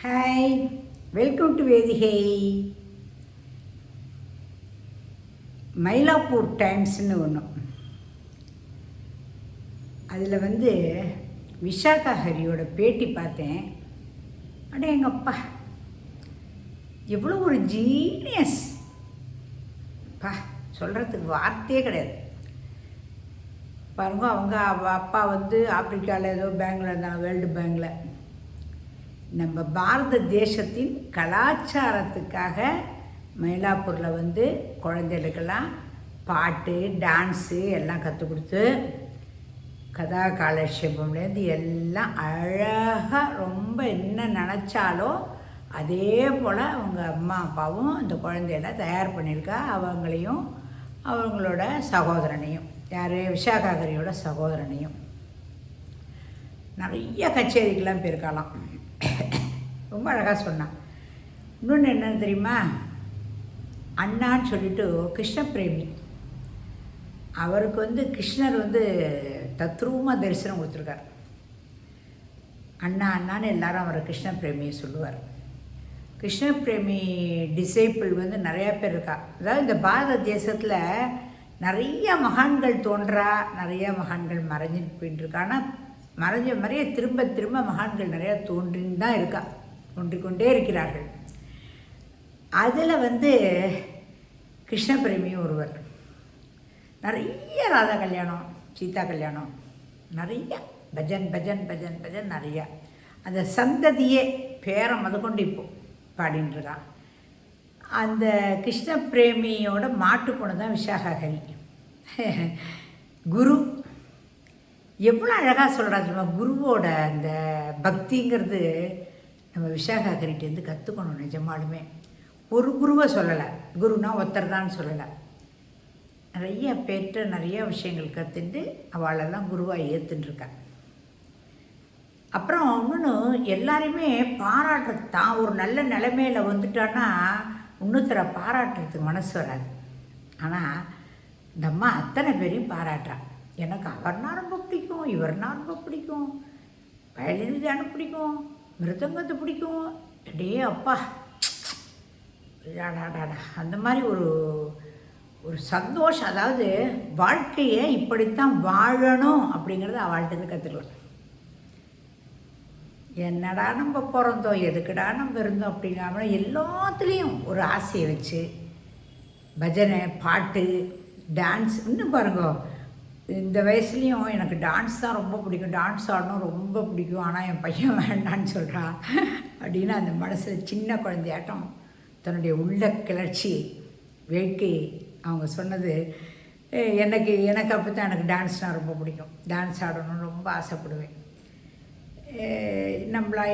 Hi, welcome to Vedika. Mylapore டைம்ஸ்னு ஒன்று, அதில் விஷாகா ஹரியோட பேட்டி பார்த்தேன். அடே எங்கப்பா, எவ்வளோ ஒரு ஜீனியஸ் பா, சொல்கிறதுக்கு வார்த்தையே கிடையாது. பாருங்க, அவங்க அப்பா ஆப்பிரிக்காவில் ஏதோ பேங்கில் இருந்தாங்க, வேர்ல்டு பேங்கில். நம்ம பாரத தேசத்தின் கலாச்சாரத்துக்காக மயிலாப்பூரில் குழந்தைகளுக்கெல்லாம் பாட்டு, டான்ஸு எல்லாம் கற்றுக் கொடுத்து கதா காலட்சேபம்லேருந்து எல்லாம் அழகாக ரொம்ப என்ன நினச்சாலோ அதே போல் அவங்க அம்மா அப்பாவும் இந்த குழந்தையெல்லாம் தயார் பண்ணியிருக்கா. அவங்களையும் அவங்களோட சகோதரனையும், யார், விஷாகா ஹரியோட சகோதரனையும். நிறைய கச்சேரிக்கெல்லாம் போயிருக்கலாம். ரொம்ப அழகாக சொன்னான். இன்னொன்று என்னன்னு தெரியுமா, அண்ணான்னு சொல்லிட்டு கிருஷ்ண பிரேமி. அவருக்கு கிருஷ்ணர் தத்ரூபமாக தரிசனம் கொடுத்துருக்கார். அண்ணா அண்ணான்னு எல்லாரும் அவரை கிருஷ்ண பிரேமியை சொல்லுவார். கிருஷ்ண பிரேமி டிசைப்பிள் நிறையா பேர் இருக்கா. அதாவது இந்த பாரத தேசத்தில் நிறைய மகான்கள் தோன்றா, நிறைய மகான்கள் மறைஞ்சிட்டு போயிட்டு இருக்கா. ஆனால் மறைஞ்ச மாதிரியே திரும்ப திரும்ப மகான்கள் நிறையா தோன்றின்னு தான் இருக்கா, தோன்றிக்கொண்டே இருக்கிறார்கள். அதில் கிருஷ்ண பிரேமியும் ஒருவர். நிறைய ராதா கல்யாணம், சீதா கல்யாணம், நிறைய பஜன் பஜன் பஜன் பஜன் நிறையா. அந்த சந்ததியே பேரம் கொண்டு இப்போ பாடின்னு இருக்கான். அந்த கிருஷ்ண பிரேமியோட மாட்டு பொண்ணு தான் விஷாகா ஹரி. குரு எவ்வளோ அழகாக சொல்கிறா தெரியுமா. குருவோட அந்த பக்திங்கிறது நம்ம விஷாகா ஹரிட்டேருந்து கற்றுக்கணும். நிஜமாலுமே ஒரு குருவை சொல்லலை, குருனா ஒருத்தர் தான் சொல்லலை. நிறைய பேர்கிட்ட நிறைய விஷயங்கள் கற்றுட்டு அவளெல்லாம் குருவாக ஏற்றுட்டுருக்கா. அப்புறம் இன்னொன்று, எல்லாரையுமே பாராட்டுறது, தான் ஒரு நல்ல நிலைமையில் வந்துட்டான்னா இன்னொருத்தரை பாராட்டுறதுக்கு மனசு வராது. ஆனால் இந்த அம்மா அத்தனை பேரையும் பாராட்டுறா. எனக்கு அவர்னா ரொம்ப பிடிக்கும், இவர்னா ரொம்ப பிடிக்கும், வயலின் தானே பிடிக்கும், மிருதங்கத்தை பிடிக்கும், டே அப்பா டாடாடாடா, அந்த மாதிரி ஒரு சந்தோஷம். அதாவது வாழ்க்கையை இப்படித்தான் வாழணும் அப்படிங்கிறத அவள்கிட்ட கற்றுக்கலாம். என்னடா நம்ம பிறந்தோம், எதுக்குடா நம்ம இருந்தோம் அப்படிங்காம எல்லாத்துலேயும் ஒரு ஆசையை வச்சு பஜனை, பாட்டு, டான்ஸ். இன்னும் பாருங்க, இந்த வயசுலேயும் எனக்கு டான்ஸ் தான் ரொம்ப பிடிக்கும், டான்ஸ் ஆடணும் ரொம்ப பிடிக்கும், ஆனால் என் பையன் வேண்டான்னு சொல்கிறான் அப்படின்னு அந்த மனசில் சின்ன குழந்தையாட்டம் தன்னுடைய உள்ள கிளர்ச்சி, வேட்கை அவங்க சொன்னது எனக்கு அப்போ தான் எனக்கு டான்ஸ்னால் ரொம்ப பிடிக்கும், டான்ஸ் ஆடணும்னு ரொம்ப ஆசைப்படுவேன்.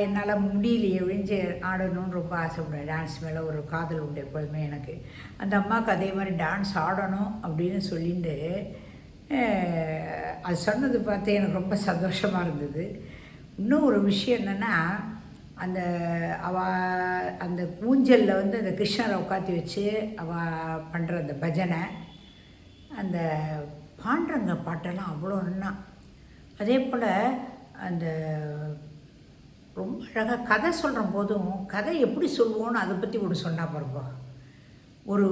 என்னால் முடியலையே ஒழிஞ்சு ஆடணும்னு ரொம்ப ஆசைப்படுவேன். டான்ஸ் மேலே ஒரு காதல் உண்டு எப்போதுமே எனக்கு. அந்த அம்மாவுக்கு அதே மாதிரி டான்ஸ் ஆடணும் அப்படின்னு சொல்லிட்டு அது சொன்னது பார்த்து எனக்கு ரொம்ப சந்தோஷமாக இருந்தது. இன்னும் ஒரு விஷயம் என்னென்னா, அந்த ஊஞ்சலில் அந்த கிருஷ்ணரை உட்காத்தி வச்சு பண்ணுற அந்த பஜனை, அந்த பாண்டரங்க பாட்டெல்லாம் அவ்வளோ ஒன்றா. அதே போல் அந்த ரொம்ப அழகாக கதை சொல்கிற போதும் கதை எப்படி சொல்லுவோன்னு அதை பற்றி ஒரு சொன்னால் பாருங்க. ஒரு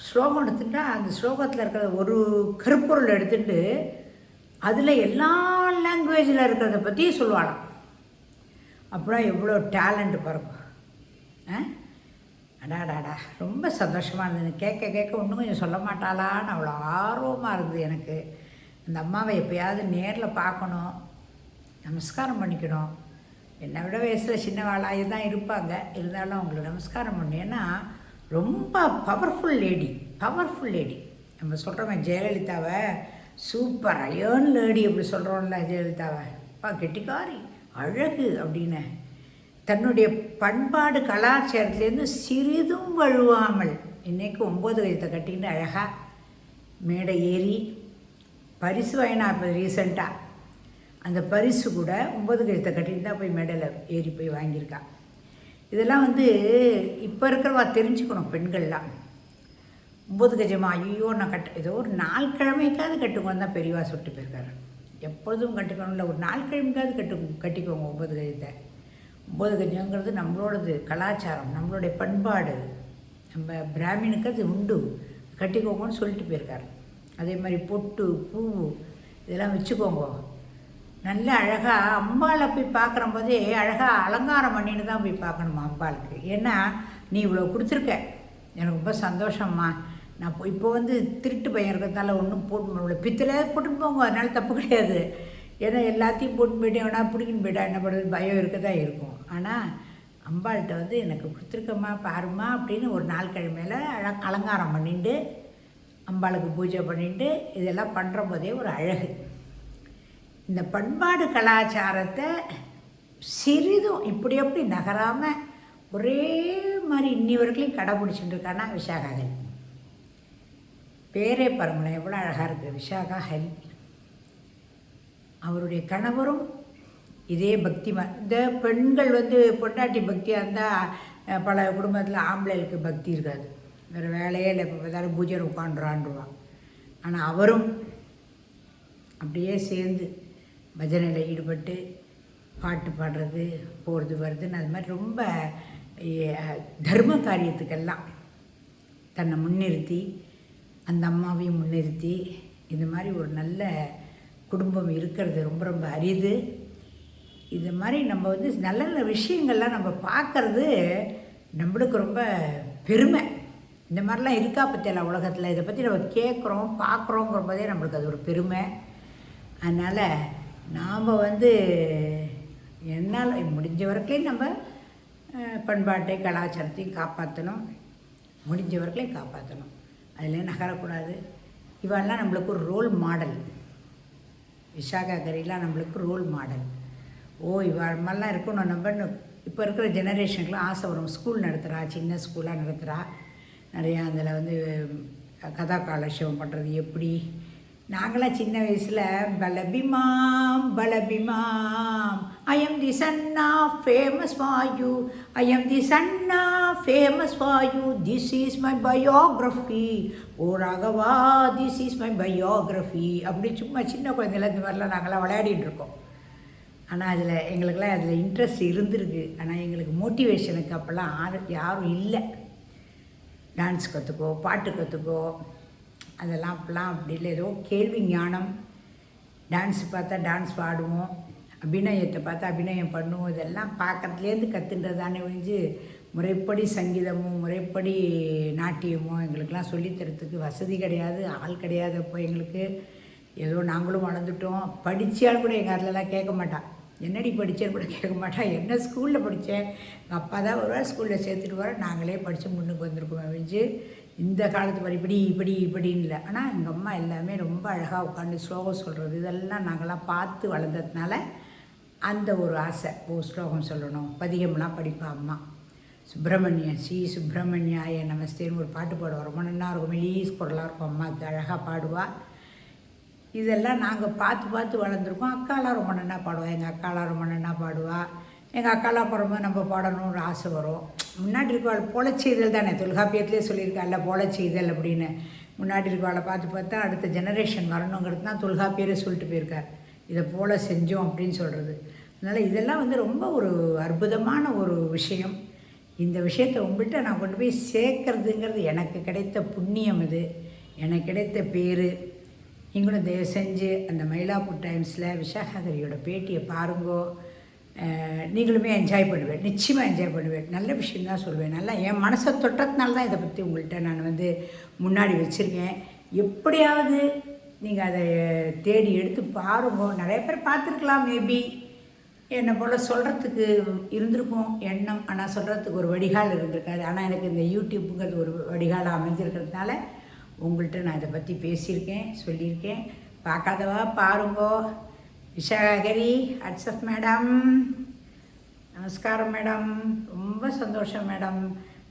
ஸ்லோகம் எடுத்துட்டா அந்த ஸ்லோகத்தில் இருக்கிற ஒரு கருப்பொருள் எடுத்துட்டு அதில் எல்லா லாங்குவேஜில் இருக்கிறத பற்றியே சொல்லுவாளாம். அப்புறம் எவ்வளோ டேலண்ட்டு பாருங்க. அடாடாடா, ரொம்ப சந்தோஷமாக இருந்தது. கேட்க கேட்க இன்னும் கொஞ்சம் சொல்ல மாட்டாளான்னு அவ்வளோ ஆர்வமாக இருந்தது எனக்கு. அந்த அம்மாவை எப்போயாவது நேரில் பார்க்கணும், நமஸ்காரம் பண்ணிக்கணும். என்னை விட வயசில் சின்னவாளாக தான் இருப்பாங்க, இருந்தாலும் அவங்களுக்கு நமஸ்காரம் பண்ணணும். ஏன்னா ரொம்ப பவர்ஃபுல் லேடி. நம்ம சொல்கிறோமே ஜெயலலிதாவை சூப்பர் அயர்ன் லேடி அப்படி சொல்கிறோம்ல, ஜெயலலிதாவை அப்பா கெட்டிக்காரி, அழகு அப்படின்னு தன்னுடைய பண்பாடு கலாச்சாரத்துலேருந்து சிறிதும் வழுவாமல் இன்றைக்கு 9 கழுத்தை கட்டிக்கிட்டு அழகாக மேடை ஏறி பரிசு வாங்கினா. இப்போ ரீசெண்டாக அந்த பரிசு கூட 9 கழுத்தை கட்டிட்டு தான் போய் மேடையில் ஏறி போய் வாங்கியிருக்கா. இதெல்லாம் இப்போ இருக்கிறவா தெரிஞ்சுக்கணும். பெண்கள்லாம் 9 கஜமா, ஐயோ நான் ஏதோ ஒரு 4 கிழமைக்காவது கட்டுக்கோன்னு தான் பெரியவா சொல்லிட்டு போயிருக்காரு. எப்பொழுதும் கட்டுக்கணும்ல, ஒரு 4 கிழமைக்காவது கட்டிக்கோங்க 9 கழுத்தை. 9 கஜங்கிறது நம்மளோடது கலாச்சாரம், நம்மளுடைய பண்பாடு. நம்ம பிராமினுக்கு அது உண்டு, கட்டிக்கோங்கன்னு சொல்லிட்டு போயிருக்கார். அதே மாதிரி பொட்டு பூ இதெல்லாம் வச்சுக்கோங்க. நல்ல அழகாக அம்பாளை போய் பார்க்குற போதே அழகாக அலங்காரம் பண்ணின்னு தான் போய் பார்க்கணுமா அம்பாளுக்கு. ஏன்னா நீ இவ்வளோ கொடுத்துருக்க, எனக்கு ரொம்ப சந்தோஷம்மா. நான் இப்போ திருட்டு பையன் இருக்கிறதால ஒன்றும் போட்டு இவ்வளோ பித்தளை போட்டுன்னு போங்க, அதனால தப்பு கிடையாது. ஏன்னா எல்லாத்தையும் போட்டு போயிட்டே வேணா பிடிக்கின்னு போயிட்டா என்ன பண்ணுறது, பயம் இருக்க தான் இருக்கும். ஆனால் அம்பாள்கிட்ட எனக்கு கொடுத்துருக்கம்மா பாருமா அப்படின்னு ஒரு நாள் கிழமையில் அலங்காரம் பண்ணிட்டு அம்பாளுக்கு பூஜை பண்ணிட்டு இதெல்லாம் பண்ணுற போதே ஒரு அழகு. இந்த பண்பாடு கலாச்சாரத்தை சிறிதும் இப்படி எப்படி நகராமல் ஒரே மாதிரி இன்னி வரைக்கும் கடைப்பிடிச்சிட்டு இருக்கான்னா விஷாகா ஹரி. பேரே பாருங்களேன் எவ்வளோ அழகாக இருக்குது, விஷாகா ஹரி. அவருடைய கணவரும் இதே பக்திமான். இந்த பெண்கள் பொண்டாட்டி பக்தியாக இருந்தால் பல குடும்பத்தில் ஆம்பளைகளுக்கு பக்தி இருக்காது, வேறு வேலையே இல்லை, இப்போ பார்த்தாலும் பூஜை உட்காண்டுறான்டுவான். ஆனால் அவரும் அப்படியே சேர்ந்து பஜனையில் ஈடுபட்டு பாட்டு பாடுறது போகிறது வருதுன்னு அது மாதிரி ரொம்ப தர்ம காரியத்துக்கெல்லாம் தன்னை முன்னிறுத்தி அந்த அம்மாவையும் முன்னிறுத்தி இந்த மாதிரி ஒரு நல்ல குடும்பம் இருக்கிறது ரொம்ப ரொம்ப அரிது. இது மாதிரி நம்ம நல்ல நல்ல விஷயங்கள்லாம் நம்ம பார்க்குறது நம்மளுக்கு ரொம்ப பெருமை. இந்த மாதிரிலாம் இருக்கா பற்றியெல்லாம் உலகத்தில், இதை பற்றி நம்ம கேட்குறோம் பார்க்குறோங்கிற போதே நம்மளுக்கு அது ஒரு பெருமை. அதனால் நாம் என்னால் முடிஞ்ச வரைக்கும் நம்ம பண்பாட்டை கலாச்சாரத்தையும் காப்பாற்றணும், முடிஞ்ச வரைக்கும் காப்பாற்றணும், அதில் நகரக்கூடாது. இவெல்லாம் நம்மளுக்கு ஒரு ரோல் மாடல். விஷாகா ஹரிலாம் நம்மளுக்கு ரோல் மாடல். இவள் மாதிரிலாம் இருக்கணும் நம்ம. இப்போ இருக்கிற ஜெனரேஷனுக்குலாம் ஆசை வரும். ஸ்கூல் நடத்துகிறா, சின்ன ஸ்கூலாக நடத்துகிறா, நிறையா அதில் கதா காலட்சேபம் பண்ணுறது எப்படி. நாங்களாம் சின்ன வயசில் பலபிமாம் பலபிமாம் I am the son of famous for you, I am the son of famous for you, this is my biography, oh Raghava this is my biography. அப்படி சும்மா சின்ன குழந்தைல இந்த மாதிரிலாம் நாங்கள்லாம் விளையாடிட்டு இருக்கோம். ஆனால் எங்களுக்கெல்லாம் அதில் இன்ட்ரெஸ்ட் இருந்திருக்கு. ஆனால் எங்களுக்கு மோட்டிவேஷனுக்கு அப்போல்லாம் யாரும் இல்லை. டான்ஸ் கற்றுக்கோ, பாட்டு கற்றுக்கோ, அதெல்லாம் அப்போல்லாம் அப்படி இல்லை. ஏதோ கேள்வி ஞானம், டான்ஸ் பார்த்தா டான்ஸ் பாடுவோம், அபிநயத்தை பார்த்தா அபிநயம் பண்ணுவோம். இதெல்லாம் பார்க்கறதுலேருந்து கற்றுன்றது தானே ஒழிஞ்சு முறைப்படி சங்கீதமும் முறைப்படி நாட்டியமும் எங்களுக்கெல்லாம் சொல்லித்தரத்துக்கு வசதி கிடையாது, ஆள் கிடையாது. அப்போ எங்களுக்கு ஏதோ நாங்களும் வளர்ந்துட்டோம். படித்தாலும் கூட எங்கள் அதிலலாம் கேட்க மாட்டான், என்னடி படித்தேன்னு கூட கேட்க மாட்டான். என்ன ஸ்கூலில் படித்தேன், எங்கள் அப்பா தான் ஒரு வாரம் ஸ்கூலில் சேர்த்துட்டு வர, நாங்களே படித்து முன்னுக்கு வந்திருக்கோம் அழிஞ்சு. இந்த காலத்து மாதிரி இப்படின்னு இல்லை. ஆனால் எங்கள் அம்மா எல்லாமே ரொம்ப அழகாக உட்காந்து ஸ்லோகம் சொல்கிறது இதெல்லாம் நாங்கள்லாம் பார்த்து வளர்ந்ததுனால அந்த ஒரு ஆசை. ஸ்லோகம் சொல்லணும், பதிகம்லாம் படிப்பா அம்மா. சுப்பிரமணியன் ஸ்ரீ சுப்பிரமணியாய நமஸ்தேன்னு ஒரு பாட்டு பாடுவார், ரொம்ப நல்லா இருக்கும், மெலீஸ் குரலாக இருக்கும், அம்மாவுக்கு அழகாக பாடுவாள். இதெல்லாம் நாங்கள் பார்த்து வளர்ந்துருக்கோம். அக்காலாம் ரொம்ப நல்லா பாடுவாள், எங்கள் அக்காலாம் ரொம்ப நல்லா பாடுவாள். எங்கள் அக்காலாம் பாடும்போது நம்ம பாடணும்னு ஒரு ஆசை வரும். முன்னாடி இருக்கவாள் போலச்செய்தல் தானே, தொல்காப்பியத்திலே சொல்லியிருக்காள்ல போலச்செய்தல் அப்படின்னு. முன்னாடி இருக்கவாளை பார்த்தா அடுத்த ஜெனரேஷன் வரணுங்கிறது தான் தொல்காப்பியரே சொல்லிட்டு போயிருக்கார், இதை போல செஞ்சோம் அப்படின்னு சொல்கிறது. அதனால் இதெல்லாம் ரொம்ப ஒரு அற்புதமான ஒரு விஷயம். இந்த விஷயத்தை உங்கள்கிட்ட நான் கொண்டு போய் சேர்க்கறதுங்கிறது எனக்கு கிடைத்த புண்ணியம். இது எனக்கு கிடைத்த பேர். நீங்களும் தயவு செஞ்சு அந்த மயிலாப்பூர் டைம்ஸில் விஷாகா ஹரியோட பேட்டியை பாருங்கோ. நீங்களுமே என்ஜாய் பண்ணுவேன், நிச்சயமாக என்ஜாய் பண்ணுவேன். நல்ல விஷயந்தான் சொல்லுவேன். நல்லா என் மனசை தொட்டதுனால தான் இதை பற்றி உங்கள்கிட்ட நான் முன்னாடி வச்சுருக்கேன். எப்படியாவது நீங்கள் அதை தேடி எடுத்து பாருங்க. நிறைய பேர் பார்த்துருக்கலாம், மேபி என்னை போல் சொல்கிறதுக்கு இருந்திருக்கும் எண்ணம், ஆனால் சொல்கிறதுக்கு ஒரு வடிகால் இருந்திருக்காது. ஆனால் எனக்கு இந்த யூடியூப்புங்கிறது ஒரு வடிகாலாக அமைஞ்சிருக்கிறதுனால உங்கள்கிட்ட நான் இதை பற்றி பேசியிருக்கேன், சொல்லியிருக்கேன். பார்க்காதவா பாருங்கோ. விஷாகா ஹரி, வாட்ஸ்அப் மேடம், நமஸ்காரம் மேடம், ரொம்ப சந்தோஷம் மேடம்.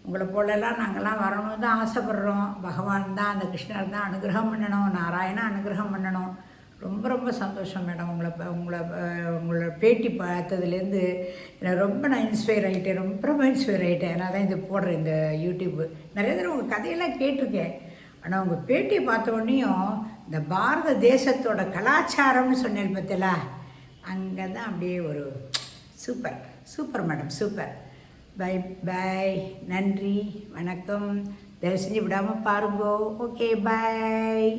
உங்களை போலெல்லாம் நாங்கள்லாம் வரணும்னு தான் ஆசைப்பட்றோம். பகவான் தான், அந்த கிருஷ்ணர் தான் அனுகிரகம் பண்ணணும், நாராயணா அனுகிரகம் பண்ணணும். ரொம்ப ரொம்ப சந்தோஷம் மேடம். உங்களோட பேட்டி பார்த்ததுலேருந்து ரொம்ப நான் இன்ஸ்பயர் ஆகிட்டேன், ரொம்ப இன்ஸ்பயர் ஆகிட்டேன். அதனால தான் இது போடுறேன், இந்த யூடியூப்பு. நிறைய தடவை உங்கள் கதையெல்லாம் கேட்டிருக்கேன். ஆனால் உங்கள் பேட்டியை பார்த்த உடனேயும் இந்த பாரத தேசத்தோட கலாச்சாரம்னு சொன்னேன் பார்த்தீங்களா, அங்கே தான் அப்படியே ஒரு super super madam, super. Bye bye, நன்றி, வணக்கம். தயவு செஞ்சு விடாமல் பாருங்கோ. Okay, by.